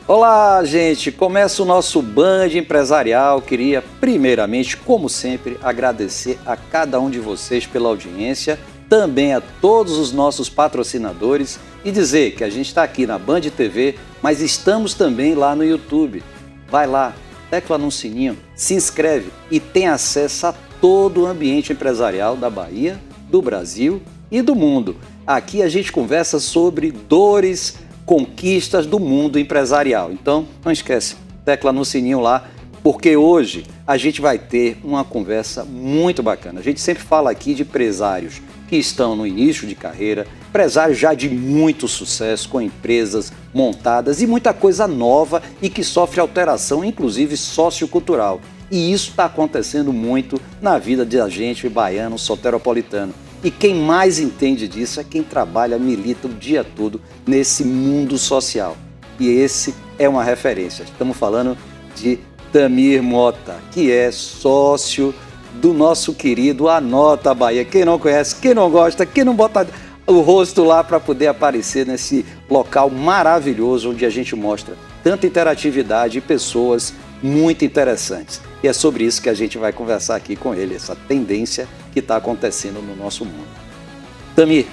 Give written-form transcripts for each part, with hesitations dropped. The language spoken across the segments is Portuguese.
Olá, gente! Começa o nosso Band Empresarial. Queria, primeiramente, como sempre, agradecer a cada um de vocês pela audiência, também a todos os nossos patrocinadores e dizer que a gente está aqui na Band TV, mas estamos também lá no YouTube. Vai lá, tecla no sininho, se inscreve e tem acesso a todo o ambiente empresarial da Bahia, do Brasil e do mundo. Aqui a gente conversa sobre dores, conquistas do mundo empresarial. Então, não esquece, tecla no sininho lá, porque hoje a gente vai ter uma conversa muito bacana. A gente sempre fala aqui de empresários que estão no início de carreira, empresários já de muito sucesso, com empresas montadas e muita coisa nova e que sofre alteração, inclusive sociocultural. E isso está acontecendo muito na vida de a gente baiano, soteropolitano. E quem mais entende disso é quem trabalha, milita o dia todo nesse mundo social. E esse é uma referência. Estamos falando de Tamir Mota, que é sócio do nosso querido Anota Bahia. Quem não conhece, quem não gosta, quem não bota o rosto lá para poder aparecer nesse local maravilhoso onde a gente mostra tanta interatividade e pessoas muito interessantes. E é sobre isso que a gente vai conversar aqui com ele, essa tendência que está acontecendo no nosso mundo. Tamir,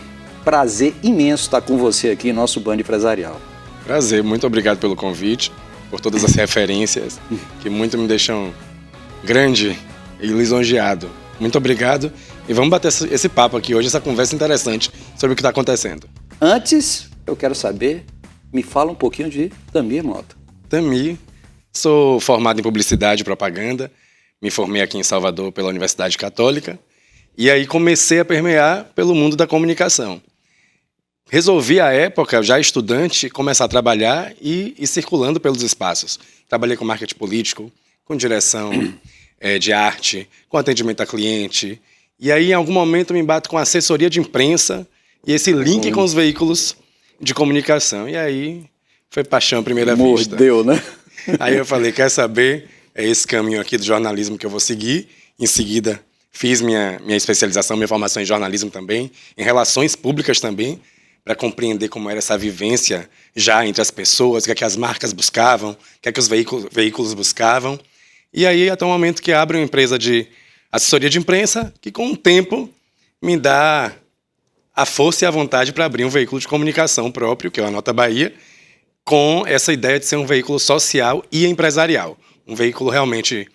prazer imenso estar com você aqui no nosso Band Empresarial. Prazer, muito obrigado pelo convite, por todas as referências que muito me deixam grande e lisonjeado. Muito obrigado e vamos bater esse papo aqui hoje, essa conversa interessante sobre o que está acontecendo. Antes, eu quero saber, me fala um pouquinho de Tamir Mota. Tamir, sou formado em publicidade e propaganda, me formei aqui em Salvador pela Universidade Católica e aí comecei a permear pelo mundo da comunicação. Resolvi, à época, já estudante, começar a trabalhar e ir circulando pelos espaços. Trabalhei com marketing político, com direção de arte, com atendimento a cliente. E aí, em algum momento, me bato com assessoria de imprensa e esse link com os veículos de comunicação. E aí, foi paixão à primeira vista. Mordeu, né? Aí eu falei, quer saber? É esse caminho aqui do jornalismo que eu vou seguir. Em seguida, fiz minha especialização, minha formação em jornalismo também, em relações públicas também, para compreender como era essa vivência já entre as pessoas, o que é que as marcas buscavam, o que é que os veículos buscavam. E aí, até o momento que abro uma empresa de assessoria de imprensa, que com o tempo me dá a força e a vontade para abrir um veículo de comunicação próprio, que é o Anota Bahia, com essa ideia de ser um veículo social e empresarial. Um veículo realmente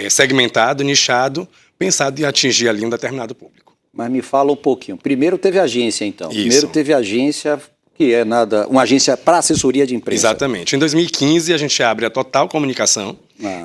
segmentado, nichado, pensado em atingir ali um determinado público. Mas me fala um pouquinho. Primeiro teve agência, então. Isso. Primeiro teve agência, que é uma agência para assessoria de imprensa. Exatamente. Em 2015, a gente abre a Total Comunicação,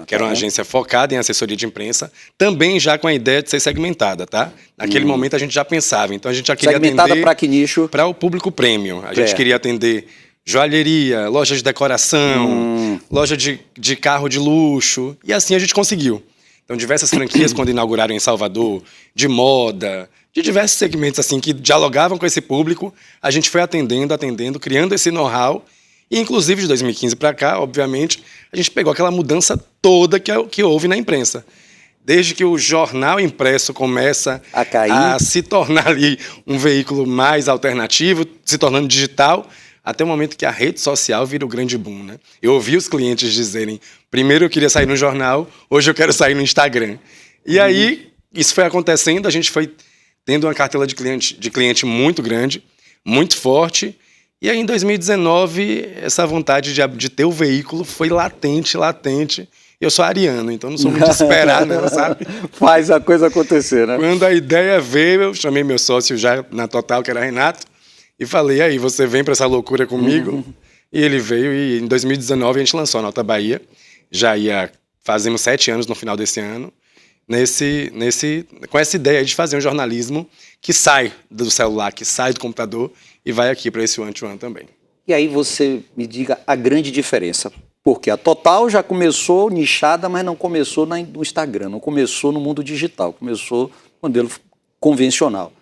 que era uma agência focada em assessoria de imprensa, também já com a ideia de ser segmentada, tá? Naquele momento a gente já pensava. Então a gente já queria segmentada atender... para que nicho? Para o público premium. A gente queria atender joalheria, loja de decoração, loja de carro de luxo. E assim a gente conseguiu. Então, diversas franquias, quando inauguraram em Salvador, de moda, de diversos segmentos assim que dialogavam com esse público, a gente foi atendendo, criando esse know-how. E, inclusive, de 2015 para cá, obviamente, a gente pegou aquela mudança toda que houve na imprensa. Desde que o jornal impresso começa a cair, a se tornar ali um veículo mais alternativo, se tornando digital, até o momento que a rede social vira o grande boom, né? Eu ouvi os clientes dizerem, primeiro eu queria sair no jornal, hoje eu quero sair no Instagram. E aí, isso foi acontecendo, a gente foi tendo uma cartela de cliente muito grande, muito forte, e aí em 2019, essa vontade de ter o veículo foi latente. Eu sou ariano, então não sou muito de esperar, não, sabe? Faz a coisa acontecer, né? Quando a ideia veio, eu chamei meu sócio já na Total, que era Renato, e falei, aí, você vem para essa loucura comigo? E ele veio e em 2019 a gente lançou a Anota Bahia. Fazemos 7 anos no final desse ano, com essa ideia de fazer um jornalismo que sai do celular, que sai do computador e vai aqui para esse one-to-one também. E aí você me diga a grande diferença. Porque a Total já começou nichada, mas não começou no Instagram, não começou no mundo digital, começou no modelo convencional.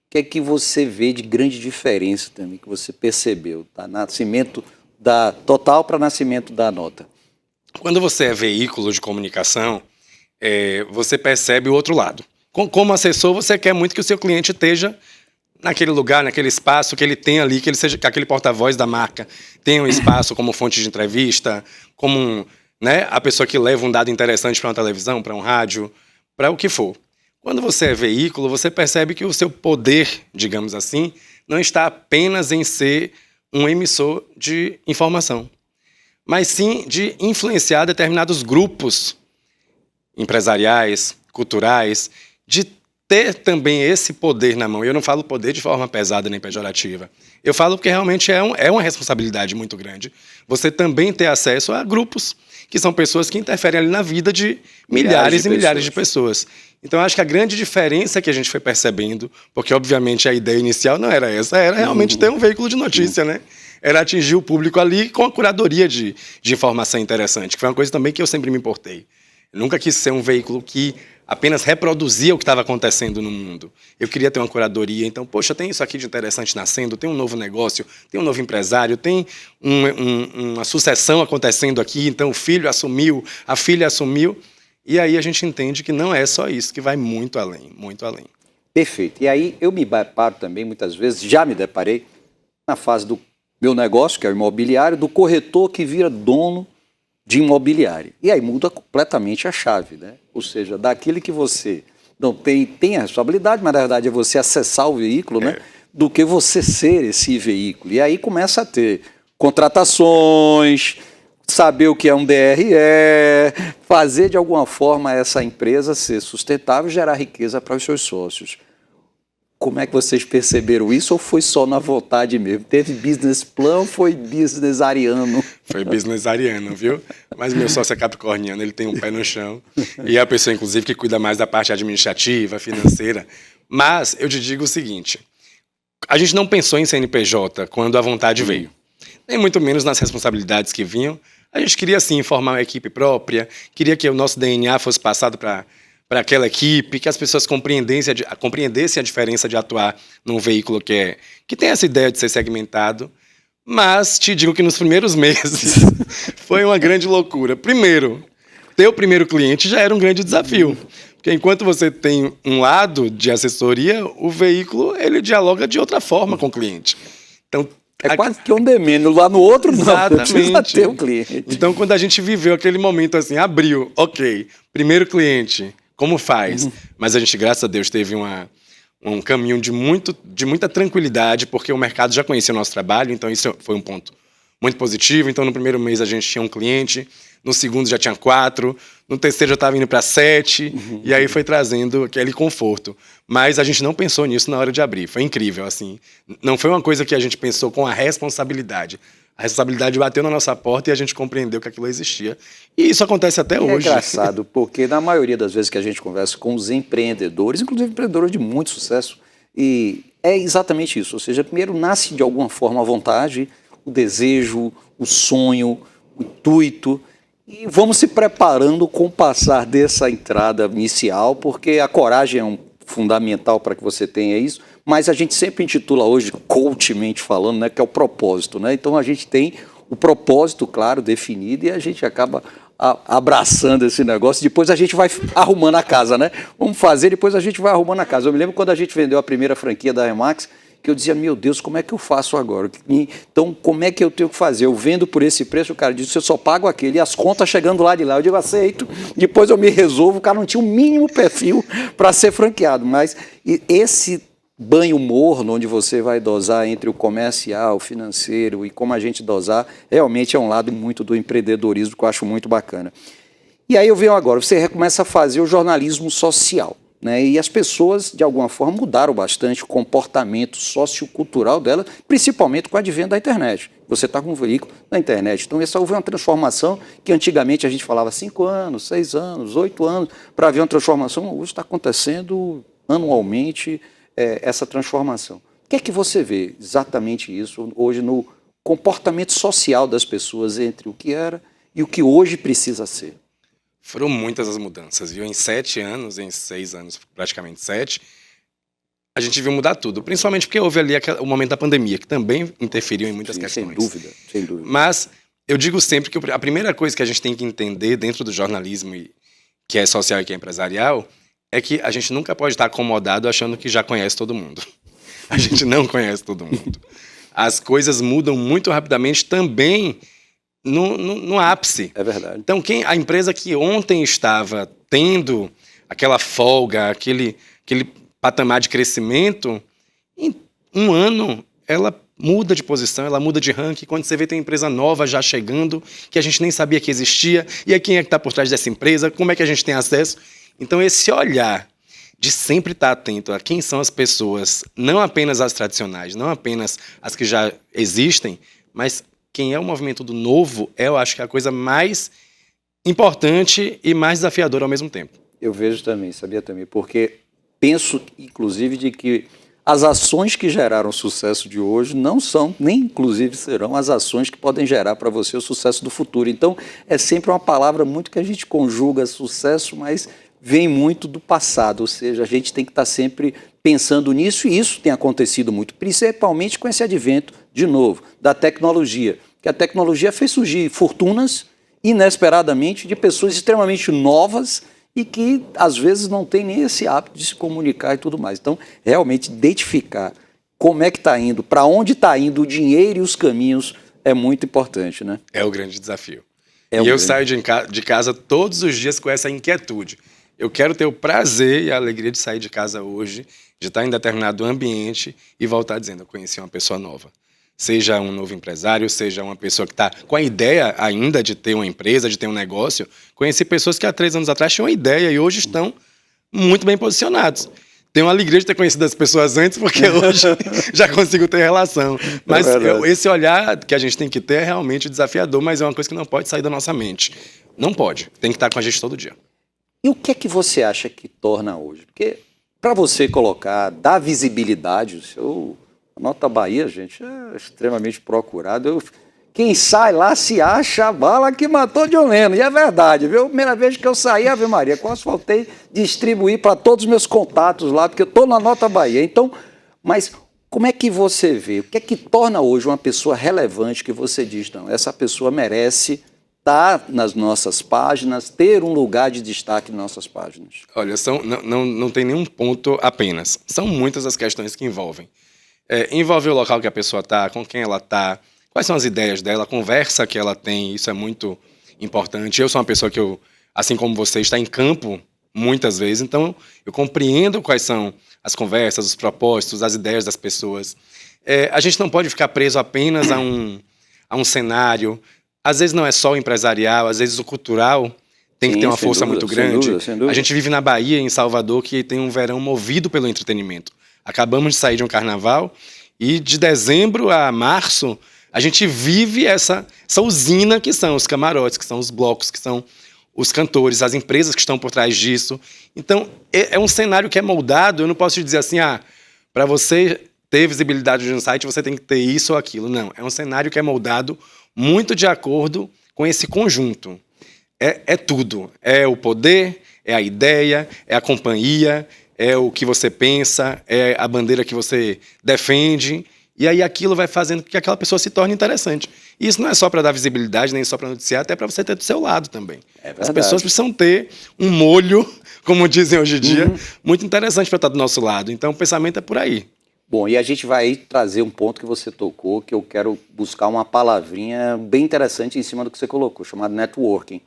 O que é que você vê de grande diferença também, que você percebeu, tá? Nascimento da Total para nascimento da Anota? Quando você é veículo de comunicação, você percebe o outro lado. Como assessor, você quer muito que o seu cliente esteja naquele lugar, naquele espaço que ele tem ali, que ele seja que aquele porta-voz da marca tenha um espaço como fonte de entrevista, como né, a pessoa que leva um dado interessante para uma televisão, para um rádio, para o que for. Quando você é veículo, você percebe que o seu poder, digamos assim, não está apenas em ser um emissor de informação, mas sim de influenciar determinados grupos empresariais, culturais, de ter também esse poder na mão. Eu não falo poder de forma pesada nem pejorativa. Eu falo porque realmente é uma responsabilidade muito grande. Você também ter acesso a grupos que são pessoas que interferem ali na vida de milhares e milhares de pessoas. Então, eu acho que a grande diferença que a gente foi percebendo, porque obviamente a ideia inicial não era essa, era realmente ter um veículo de notícia, né? Era atingir o público ali com a curadoria de informação interessante, que foi uma coisa também que eu sempre me importei. Eu nunca quis ser um veículo que apenas reproduzia o que estava acontecendo no mundo. Eu queria ter uma curadoria. Então, poxa, tem isso aqui de interessante nascendo, tem um novo negócio, tem um novo empresário, tem uma sucessão acontecendo aqui, então o filho assumiu, a filha assumiu. E aí a gente entende que não é só isso, que vai muito além, muito além. Perfeito. E aí eu me deparo também, muitas vezes, já me deparei, na fase do meu negócio, que é o imobiliário, do corretor que vira dono de imobiliário. E aí muda completamente a chave, né? Ou seja, daquele que você não tem a responsabilidade, mas na verdade é você acessar o veículo, né? Do que você ser esse veículo. E aí começa a ter contratações, saber o que é um DRE, fazer de alguma forma essa empresa ser sustentável e gerar riqueza para os seus sócios. Como é que vocês perceberam isso ou foi só na vontade mesmo? Teve business plan ou foi business ariano? Foi business ariano, viu? Mas meu sócio é capricorniano, ele tem um pé no chão. E é a pessoa, inclusive, que cuida mais da parte administrativa, financeira. Mas eu te digo o seguinte, a gente não pensou em CNPJ quando a vontade veio. Nem muito menos nas responsabilidades que vinham. A gente queria, sim, formar uma equipe própria, queria que o nosso DNA fosse passado para aquela equipe, que as pessoas compreendessem a diferença de atuar num veículo que tem essa ideia de ser segmentado. Mas te digo que nos primeiros meses foi uma grande loucura. Primeiro, ter o primeiro cliente já era um grande desafio. Porque enquanto você tem um lado de assessoria, o veículo ele dialoga de outra forma com o cliente. Então, quase que um demênio. Lá no outro, não. Exatamente. Precisa ter um cliente. Então, quando a gente viveu aquele momento assim, abriu, ok, primeiro cliente, como faz? Mas a gente, graças a Deus, teve um caminho de muita tranquilidade, porque o mercado já conhecia o nosso trabalho, então isso foi um ponto muito positivo. Então, no primeiro mês a gente tinha um cliente, no segundo já tinha 4, no terceiro já estava indo para 7, e aí foi trazendo aquele conforto. Mas a gente não pensou nisso na hora de abrir, foi incrível, assim. Não foi uma coisa que a gente pensou com a responsabilidade. A responsabilidade bateu na nossa porta e a gente compreendeu que aquilo existia. E isso acontece até hoje. É engraçado, porque na maioria das vezes que a gente conversa com os empreendedores, inclusive empreendedores de muito sucesso, e é exatamente isso. Ou seja, primeiro nasce de alguma forma a vontade, o desejo, o sonho, o intuito, e vamos se preparando com o passar dessa entrada inicial, porque a coragem é fundamental para que você tenha isso, mas a gente sempre intitula hoje, coachmente falando, né, que é o propósito, né? Então a gente tem o propósito, claro, definido, e a gente acaba abraçando esse negócio, depois a gente vai arrumando a casa, né? Vamos fazer, depois a gente vai arrumando a casa. Eu me lembro quando a gente vendeu a primeira franquia da Remax, que eu dizia, meu Deus, como é que eu faço agora? Então, como é que eu tenho que fazer? Eu vendo por esse preço, o cara disse, eu só pago aquele, e as contas chegando lá de lá. Eu digo, aceito, depois eu me resolvo, o cara não tinha o mínimo perfil para ser franqueado. Mas esse banho morno, onde você vai dosar entre o comercial, o financeiro e como a gente dosar, realmente é um lado muito do empreendedorismo que eu acho muito bacana. E aí eu venho agora, você começa a fazer o jornalismo social. Né? E as pessoas, de alguma forma, mudaram bastante o comportamento sociocultural dela, principalmente com o advento da internet. Você está com um veículo na internet. Então, essa houve uma transformação que antigamente a gente falava 5 anos, 6 anos, 8 anos, para ver uma transformação. Hoje está acontecendo anualmente essa transformação. O que é que você vê exatamente isso hoje no comportamento social das pessoas entre o que era e o que hoje precisa ser? Foram muitas as mudanças, viu? Em 7 anos, em 6 anos, praticamente 7, a gente viu mudar tudo. Principalmente porque houve ali o momento da pandemia, que também interferiu em muitas questões. Sem dúvida, sem dúvida. Mas eu digo sempre que a primeira coisa que a gente tem que entender dentro do jornalismo, que é social e que é empresarial, é que a gente nunca pode estar acomodado achando que já conhece todo mundo. A gente não conhece todo mundo. As coisas mudam muito rapidamente também no ápice. É verdade. Então, a empresa que ontem estava tendo aquela folga, aquele patamar de crescimento, em um ano ela muda de posição, ela muda de ranking. Quando você vê, tem uma empresa nova já chegando, que a gente nem sabia que existia, e aí quem é que está por trás dessa empresa, como é que a gente tem acesso. Então, esse olhar de sempre estar atento a quem são as pessoas, não apenas as tradicionais, não apenas as que já existem, mas quem é o movimento do novo, eu acho que é a coisa mais importante e mais desafiadora ao mesmo tempo. Eu vejo também, sabia também, porque penso, inclusive, de que as ações que geraram o sucesso de hoje não são, nem inclusive serão, as ações que podem gerar para você o sucesso do futuro. Então, é sempre uma palavra muito que a gente conjuga sucesso, mas vem muito do passado, ou seja, a gente tem que estar sempre pensando nisso, e isso tem acontecido muito, principalmente com esse advento, de novo, da tecnologia, que a tecnologia fez surgir fortunas, inesperadamente, de pessoas extremamente novas e que, às vezes, não têm nem esse hábito de se comunicar e tudo mais. Então, realmente, identificar como é que está indo, para onde está indo o dinheiro e os caminhos é muito importante, né? É o grande desafio. Eu saio de casa todos os dias com essa inquietude. Eu quero ter o prazer e a alegria de sair de casa hoje, de estar em determinado ambiente e voltar dizendo, eu conheci uma pessoa nova. Seja um novo empresário, seja uma pessoa que está com a ideia ainda de ter uma empresa, de ter um negócio. Conheci pessoas que há 3 anos atrás tinham uma ideia e hoje estão muito bem posicionados. Tenho a alegria de ter conhecido as pessoas antes, porque hoje já consigo ter relação. Mas esse olhar que a gente tem que ter é realmente desafiador, mas é uma coisa que não pode sair da nossa mente. Não pode. Tem que estar com a gente todo dia. E o que é que você acha que torna hoje? Porque para você colocar, dar visibilidade, o seu Nota Bahia, gente, é extremamente procurado. Quem sai lá se acha a bala que matou John Lennon. E é verdade, viu? Primeira vez que eu saí, Ave Maria, quase faltei distribuir para todos os meus contatos lá, porque eu estou na Nota Bahia. Então, mas como é que você vê? O que é que torna hoje uma pessoa relevante que você diz, não, essa pessoa merece estar nas nossas páginas, ter um lugar de destaque nas nossas páginas? Olha, não tem nenhum ponto apenas. São muitas as questões que envolvem. Envolve o local que a pessoa está, com quem ela está, quais são as ideias dela, a conversa que ela tem, isso é muito importante. Eu sou uma pessoa que, assim como você, está em campo muitas vezes, então eu compreendo quais são as conversas, os propósitos, as ideias das pessoas. A gente não pode ficar preso apenas a um cenário. Às vezes não é só o empresarial, às vezes o cultural tem que ter uma força muito grande. Sem dúvida. A gente vive na Bahia, em Salvador, que tem um verão movido pelo entretenimento. Acabamos de sair de um carnaval e de dezembro a março a gente vive essa usina que são os camarotes, que são os blocos, que são os cantores, as empresas que estão por trás disso. Então, é um cenário que é moldado. Eu não posso te dizer assim, para você ter visibilidade de um site, você tem que ter isso ou aquilo. Não, é um cenário que é moldado muito de acordo com esse conjunto. É tudo. É o poder, é a ideia, é a companhia, é o que você pensa, é a bandeira que você defende. E aí aquilo vai fazendo com que aquela pessoa se torne interessante. E isso não é só para dar visibilidade, nem só para noticiar, até para você ter do seu lado também. As pessoas precisam ter um molho, como dizem hoje em dia, muito interessante para estar do nosso lado. Então o pensamento é por aí. Bom, e a gente vai trazer um ponto que você tocou, que eu quero buscar uma palavrinha bem interessante em cima do que você colocou, chamado networking.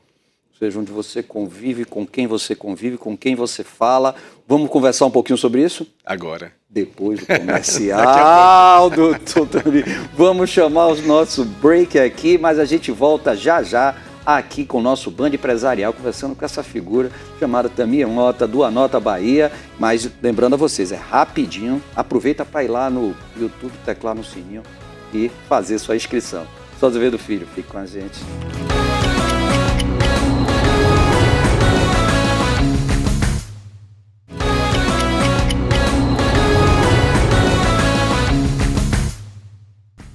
Ou seja, onde você convive, com quem você fala. Vamos conversar um pouquinho sobre isso? Agora. Depois do comercial, doutor. Vamos chamar o nosso break aqui, mas a gente volta já já aqui com o nosso Band Empresarial, conversando com essa figura chamada Tamir Mota, do Anota Bahia. Mas lembrando a vocês, é rapidinho, aproveita para ir lá no YouTube, teclar no sininho e fazer sua inscrição. Só Azevedo Filho, fique com a gente.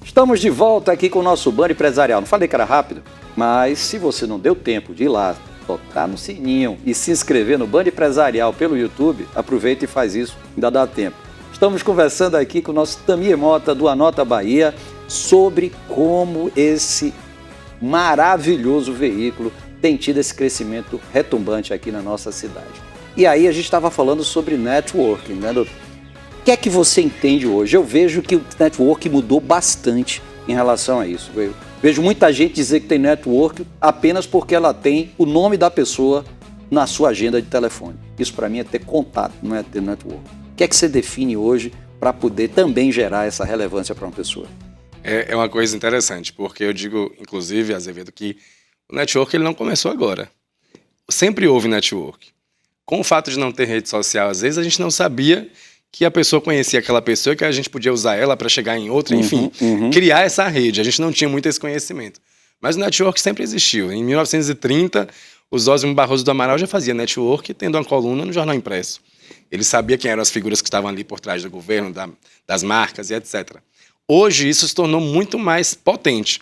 Estamos de volta aqui com o nosso Band Empresarial. Não falei que era rápido, mas se você não deu tempo de ir lá, tocar no sininho e se inscrever no Band Empresarial pelo YouTube, aproveita e faz isso, ainda dá tempo. Estamos conversando aqui com o nosso Tamir Mota, do Anota Bahia, sobre como esse maravilhoso veículo tem tido esse crescimento retumbante aqui na nossa cidade. E aí a gente estava falando sobre networking, né, doutor? O que é que você entende hoje? Eu vejo que o network mudou bastante em relação a isso. Eu vejo muita gente dizer que tem network apenas porque ela tem o nome da pessoa na sua agenda de telefone. Isso para mim é ter contato, não é ter network. O que é que você define hoje para poder também gerar essa relevância para uma pessoa? É uma coisa interessante, porque eu digo, inclusive, Azevedo, que o network ele não começou agora. Sempre houve network. Com o fato de não ter rede social, às vezes a gente não sabia que a pessoa conhecia aquela pessoa, que a gente podia usar ela para chegar em outra, enfim, criar essa rede. A gente não tinha muito esse conhecimento. Mas o network sempre existiu. Em 1930, o Zósimo Barroso do Amaral já fazia network, tendo uma coluna no jornal impresso. Ele sabia quem eram as figuras que estavam ali por trás do governo, das marcas e etc. Hoje, isso se tornou muito mais potente.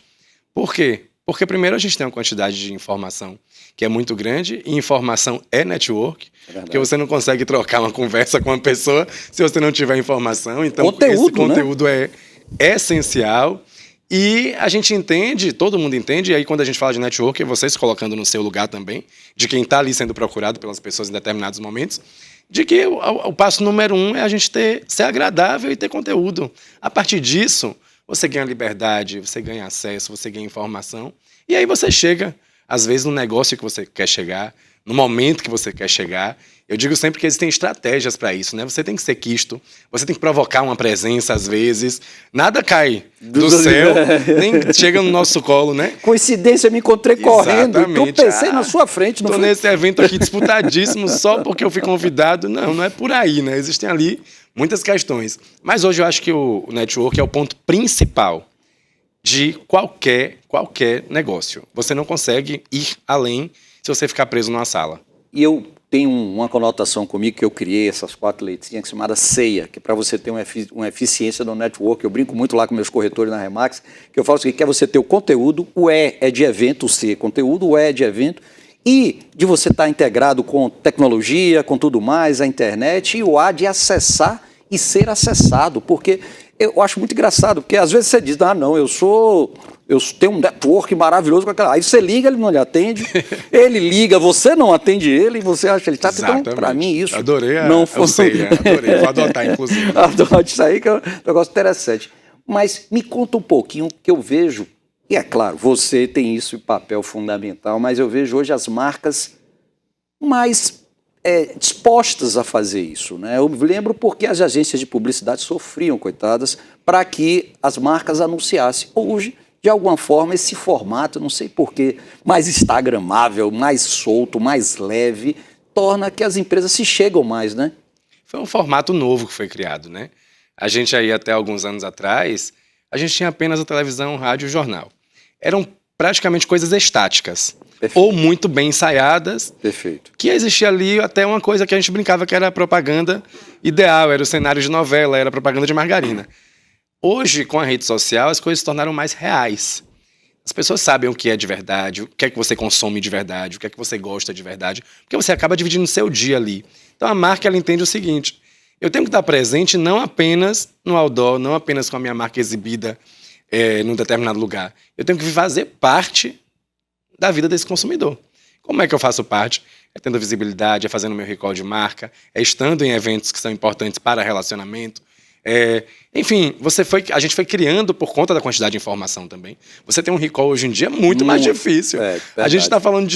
Por quê? Porque, primeiro, a gente tem uma quantidade de informação que é muito grande, e informação é network, porque você não consegue trocar uma conversa com uma pessoa se você não tiver informação. Então, esse conteúdo, né? é essencial. E a gente entende, todo mundo entende, e aí quando a gente fala de network, é você se colocando no seu lugar também, de quem está ali sendo procurado pelas pessoas em determinados momentos, de que o passo número 1 é a gente ser agradável e ter conteúdo. A partir disso, você ganha liberdade, você ganha acesso, você ganha informação, e aí você chega, às vezes, no negócio que você quer chegar, no momento que você quer chegar. Eu digo sempre que existem estratégias para isso, né? Você tem que ser quisto, você tem que provocar uma presença às vezes. Nada cai do céu, nem chega no nosso colo, né? Coincidência, me encontrei correndo, tropecei na sua frente. Estou nesse evento aqui disputadíssimo só porque eu fui convidado. Não é por aí, né? Existem ali muitas questões. Mas hoje eu acho que o network é o ponto principal de qualquer negócio. Você não consegue ir além se você ficar preso numa sala. E eu tenho uma conotação comigo que eu criei, essas 4 letrinhas, chamada CEIA, que é para você ter uma eficiência no network. Eu brinco muito lá com meus corretores na Remax, que eu falo o seguinte, que é você ter o conteúdo, o E é de evento, o C é conteúdo, o E é de evento, e de você estar integrado com tecnologia, com tudo mais, a internet, e o A de acessar e ser acessado, porque eu acho muito engraçado, porque às vezes você diz, não, eu tenho um network maravilhoso com aquela. Aí você liga, ele não lhe atende, ele liga, você não atende ele, e você acha que ele está tentando. Para mim, isso. Adorei não foi... adorei, vou adotar, inclusive. Adote isso aí, que é um negócio interessante. Mas me conta um pouquinho, que eu vejo, e é claro, você tem isso em papel fundamental, mas eu vejo hoje as marcas mais dispostas a fazer isso, né? Eu lembro porque as agências de publicidade sofriam, coitadas, para que as marcas anunciassem. Hoje, de alguma forma, esse formato, não sei porquê, mais instagramável, mais solto, mais leve, torna que as empresas se chegam mais, né? Foi um formato novo que foi criado, né? A gente aí, até alguns anos atrás, a gente tinha apenas a televisão, rádio e jornal. Eram praticamente coisas estáticas. Perfeito. Ou muito bem ensaiadas. Perfeito. Que existia ali até uma coisa que a gente brincava que era a propaganda ideal, era o cenário de novela, era a propaganda de margarina. Hoje, com a rede social, as coisas se tornaram mais reais. As pessoas sabem o que é de verdade, o que é que você consome de verdade, o que é que você gosta de verdade, porque você acaba dividindo o seu dia ali. Então a marca, ela entende o seguinte, eu tenho que estar presente não apenas no outdoor, não apenas com a minha marca exibida num determinado lugar. Eu tenho que fazer parte da vida desse consumidor. Como é que eu faço parte? É tendo visibilidade, é fazendo meu recall de marca, é estando em eventos que são importantes para relacionamento. Enfim, a gente foi criando por conta da quantidade de informação também. Você tem um recall hoje em dia muito mais difícil. A gente está falando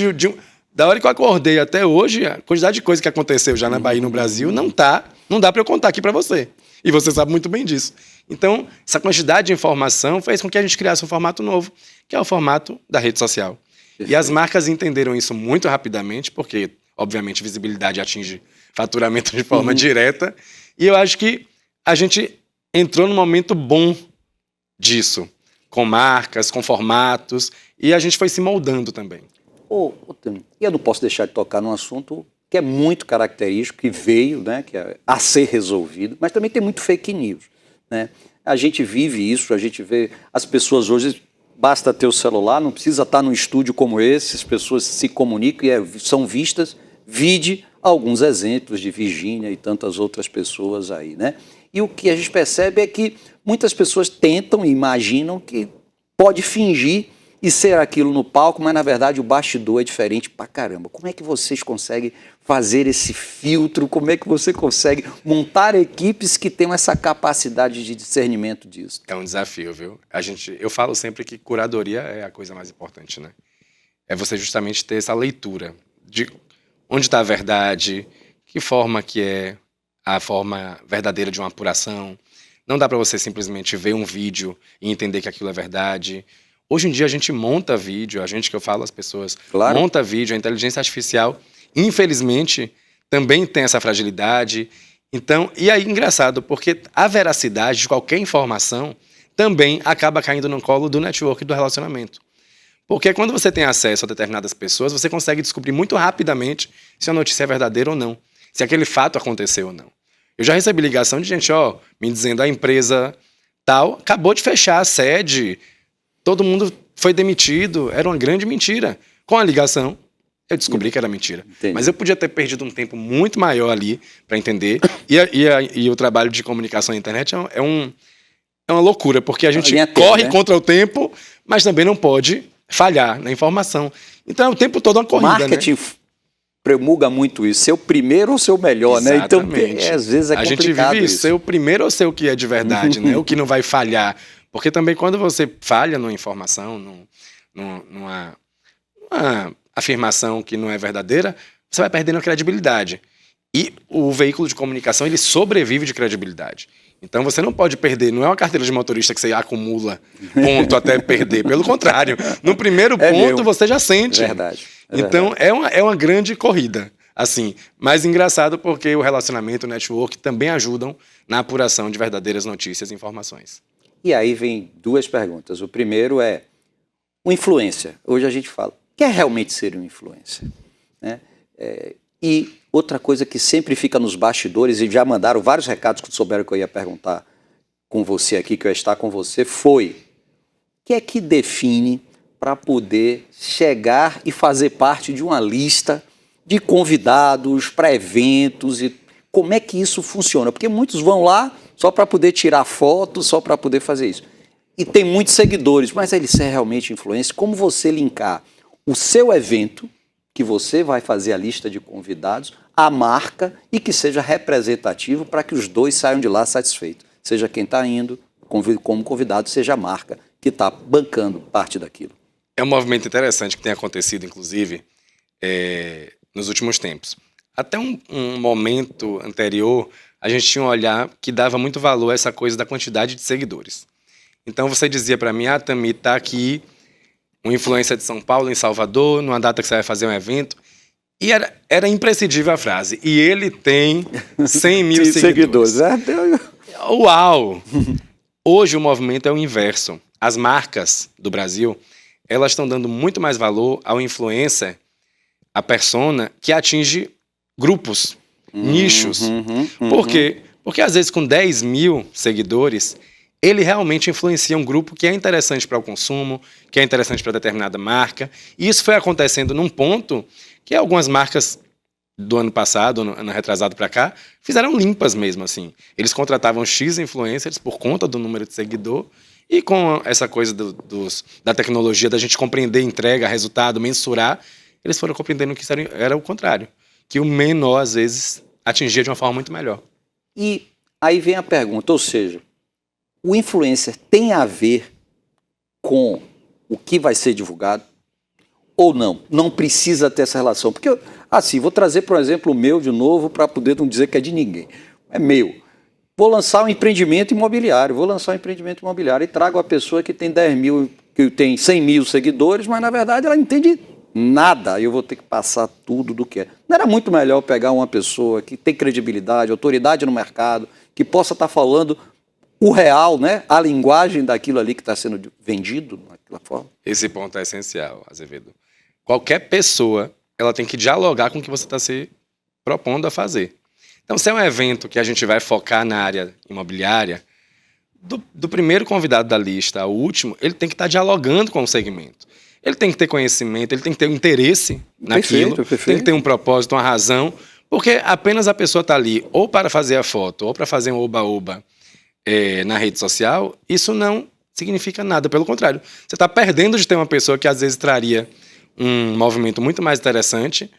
da hora que eu acordei até hoje, a quantidade de coisa que aconteceu já na Bahia e no Brasil não dá para eu contar aqui para você. E você sabe muito bem disso. Então, essa quantidade de informação fez com que a gente criasse um formato novo, que é o formato da rede social. Perfeito. E as marcas entenderam isso muito rapidamente, porque, obviamente, visibilidade atinge faturamento de forma direta. E eu acho que a gente entrou num momento bom disso, com marcas, com formatos, e a gente foi se moldando também. E eu não posso deixar de tocar num assunto que é muito característico, que veio, né, que é a ser resolvido, mas também tem muito fake news, né? A gente vive isso, a gente vê as pessoas hoje, basta ter o celular, não precisa estar num estúdio como esse, as pessoas se comunicam e são vistas, vide alguns exemplos de Virgínia e tantas outras pessoas aí, né? E o que a gente percebe é que muitas pessoas tentam e imaginam que pode fingir e ser aquilo no palco, mas na verdade o bastidor é diferente pra caramba. Como é que vocês conseguem fazer esse filtro? Como é que você consegue montar equipes que tenham essa capacidade de discernimento disso? É um desafio, viu? Eu falo sempre que curadoria é a coisa mais importante, né? É você justamente ter essa leitura de onde está a verdade, que forma que é a forma verdadeira de uma apuração. Não dá para você simplesmente ver um vídeo e entender que aquilo é verdade. Hoje em dia a gente monta vídeo, a gente que eu falo, as pessoas, Claro. monta vídeo, a inteligência artificial, infelizmente, também tem essa fragilidade. Então, e aí engraçado, porque a veracidade de qualquer informação também acaba caindo no colo do network e do relacionamento. Porque quando você tem acesso a determinadas pessoas, você consegue descobrir muito rapidamente se a notícia é verdadeira ou não, se aquele fato aconteceu ou não. Eu já recebi ligação de gente, me dizendo a empresa tal acabou de fechar a sede, todo mundo foi demitido, era uma grande mentira. Com a ligação, eu descobri que era mentira. Entendi. Mas eu podia ter perdido um tempo muito maior ali para entender. E o trabalho de comunicação na internet é uma loucura, porque a gente corre contra o tempo, mas também não pode falhar na informação. Então é o tempo todo uma corrida, marketing, né? Promulga muito isso, ser o primeiro ou ser o melhor, exatamente, né? Então, às vezes é complicado. A gente vive isso, ser o primeiro ou ser o que é de verdade, né? O que não vai falhar. Porque também quando você falha numa informação, numa afirmação que não é verdadeira, você vai perdendo a credibilidade. E o veículo de comunicação, ele sobrevive de credibilidade. Então você não pode perder, não é uma carteira de motorista que você acumula ponto até perder. Pelo contrário, no primeiro ponto você já sente. Verdade. Então é uma grande corrida, assim. Mas engraçado porque o relacionamento, o network também ajudam na apuração de verdadeiras notícias e informações. E aí vem duas perguntas. O primeiro é, o influencer. Hoje a gente fala, quer realmente ser um influencer? Né? E outra coisa que sempre fica nos bastidores, e já mandaram vários recados que souberam que eu ia perguntar com você aqui, que eu ia estar com você, foi, o que é que define para poder chegar e fazer parte de uma lista de convidados para eventos, e como é que isso funciona? Porque muitos vão lá só para poder tirar fotos, só para poder fazer isso. E tem muitos seguidores, mas ele é realmente influencer. Como você linkar o seu evento, que você vai fazer a lista de convidados, a marca, e que seja representativo para que os dois saiam de lá satisfeitos. Seja quem está indo como convidado, seja a marca que está bancando parte daquilo. É um movimento interessante que tem acontecido, inclusive, nos últimos tempos. Até um momento anterior, a gente tinha um olhar que dava muito valor a essa coisa da quantidade de seguidores. Então você dizia para mim, Tami, está aqui um influencer de São Paulo, em Salvador, numa data que você vai fazer um evento. E era imprescindível a frase. E ele tem 100 mil seguidores. Uau! Hoje o movimento é o inverso. As marcas do Brasil, elas estão dando muito mais valor ao influencer, a persona, que atinge grupos, nichos. Por quê? Porque às vezes com 10 mil seguidores, ele realmente influencia um grupo que é interessante para o consumo, que é interessante para determinada marca. E isso foi acontecendo num ponto que algumas marcas do ano passado, ano retrasado para cá, fizeram limpas mesmo, assim. Eles contratavam X influencers por conta do número de seguidor, e com essa coisa da tecnologia, da gente compreender entrega, resultado, mensurar, eles foram compreendendo que isso era o contrário, que o menor, às vezes, atingia de uma forma muito melhor. E aí vem a pergunta, ou seja, o influencer tem a ver com o que vai ser divulgado ou não? Não precisa ter essa relação. Porque, assim, vou trazer, por exemplo, o meu de novo para poder não dizer que é de ninguém. É meu. Vou lançar um empreendimento imobiliário, e trago a pessoa que tem 10 mil, que tem 100 mil seguidores, mas na verdade ela não entende nada. Eu vou ter que passar tudo do que é. Não era muito melhor pegar uma pessoa que tem credibilidade, autoridade no mercado, que possa estar falando o real, né? A linguagem daquilo ali que está sendo vendido daquela forma? Esse ponto é essencial, Azevedo. Qualquer pessoa, ela tem que dialogar com o que você está se propondo a fazer. Então, se é um evento que a gente vai focar na área imobiliária, do primeiro convidado da lista ao último, ele tem que estar dialogando com o segmento. Ele tem que ter conhecimento, ele tem que ter um interesse naquilo, perfeito. Tem que ter um propósito, uma razão, porque apenas a pessoa está ali ou para fazer a foto, ou para fazer um oba-oba na rede social, isso não significa nada. Pelo contrário, você está perdendo de ter uma pessoa que às vezes traria um movimento muito mais interessante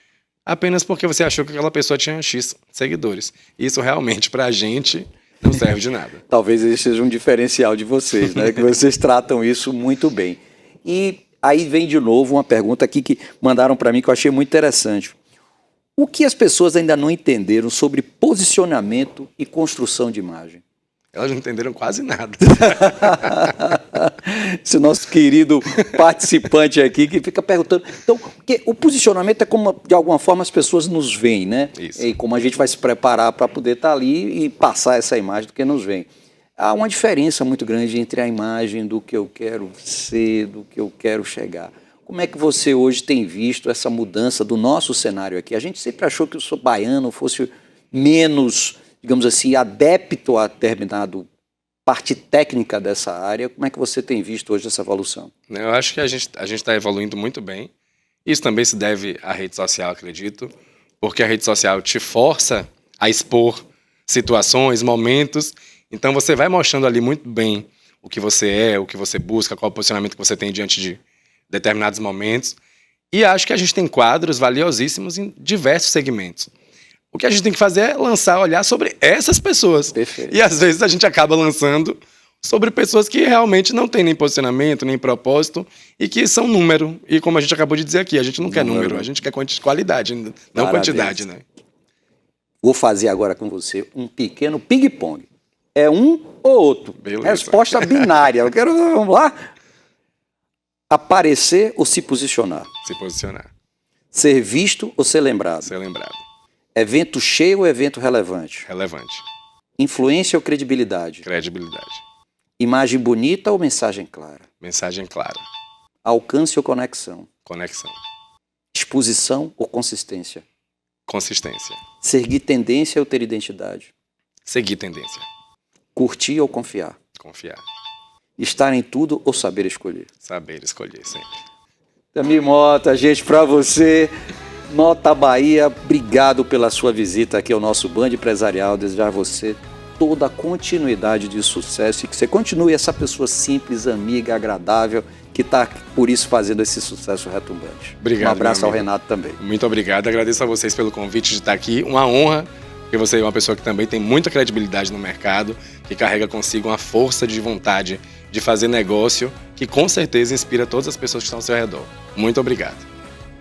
apenas porque você achou que aquela pessoa tinha X seguidores. Isso realmente, pra gente, não serve de nada. Talvez esse seja um diferencial de vocês, né? Que vocês tratam isso muito bem. E aí vem de novo uma pergunta aqui que mandaram para mim que eu achei muito interessante. O que as pessoas ainda não entenderam sobre posicionamento e construção de imagem? Elas não entenderam quase nada. Esse nosso querido participante aqui que fica perguntando. Então, porque o posicionamento é como, de alguma forma, as pessoas nos veem, né? Isso. E como a gente vai se preparar para poder estar ali e passar essa imagem do que nos vem. Há uma diferença muito grande entre a imagem do que eu quero ser, do que eu quero chegar. Como é que você hoje tem visto essa mudança do nosso cenário aqui? A gente sempre achou que o baiano fosse menos, digamos assim, adepto a determinado parte técnica dessa área. Como é que você tem visto hoje essa evolução? Eu acho que a gente está evoluindo muito bem. Isso também se deve à rede social, acredito, porque a rede social te força a expor situações, momentos. Então você vai mostrando ali muito bem o que você é, o que você busca, qual o posicionamento que você tem diante de determinados momentos. E acho que a gente tem quadros valiosíssimos em diversos segmentos. O que a gente tem que fazer é lançar, olhar sobre essas pessoas. Perfeito. E às vezes a gente acaba lançando sobre pessoas que realmente não têm nem posicionamento, nem propósito, e que são número. E como a gente acabou de dizer aqui, a gente não quer número, a gente quer qualidade, não Parabéns. quantidade, né? Vou fazer agora com você um pequeno ping-pong. É um ou outro. Beleza. Resposta binária. Vamos lá? Aparecer ou se posicionar? Se posicionar, Ser visto ou ser lembrado? ser lembrado, Evento cheio ou evento relevante? relevante, Influência ou credibilidade? credibilidade, Imagem bonita ou mensagem clara? mensagem clara, Alcance ou conexão? conexão, Exposição ou consistência? consistência, Seguir tendência ou ter identidade? seguir tendência, Curtir ou confiar? confiar, Estar em tudo ou saber escolher? saber escolher sempre. Tamir Mota, gente, para você, Nota Bahia, obrigado pela sua visita aqui ao nosso Band Empresarial. Desejar a você toda a continuidade de sucesso e que você continue essa pessoa simples, amiga, agradável, que está, por isso, fazendo esse sucesso retumbante. Obrigado, Um abraço meu ao amigo. Renato também. Muito obrigado, agradeço a vocês pelo convite de estar aqui, uma honra, porque você é uma pessoa que também tem muita credibilidade no mercado, que carrega consigo uma força de vontade de fazer negócio, que com certeza inspira todas as pessoas que estão ao seu redor. Muito obrigado.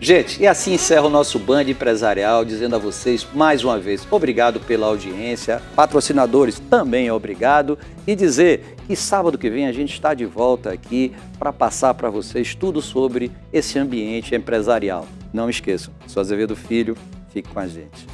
Gente, e assim encerra o nosso Band Empresarial, dizendo a vocês, mais uma vez, obrigado pela audiência, patrocinadores também obrigado, e dizer que sábado que vem a gente está de volta aqui para passar para vocês tudo sobre esse ambiente empresarial. Não esqueçam, sou Azevedo Filho, fique com a gente.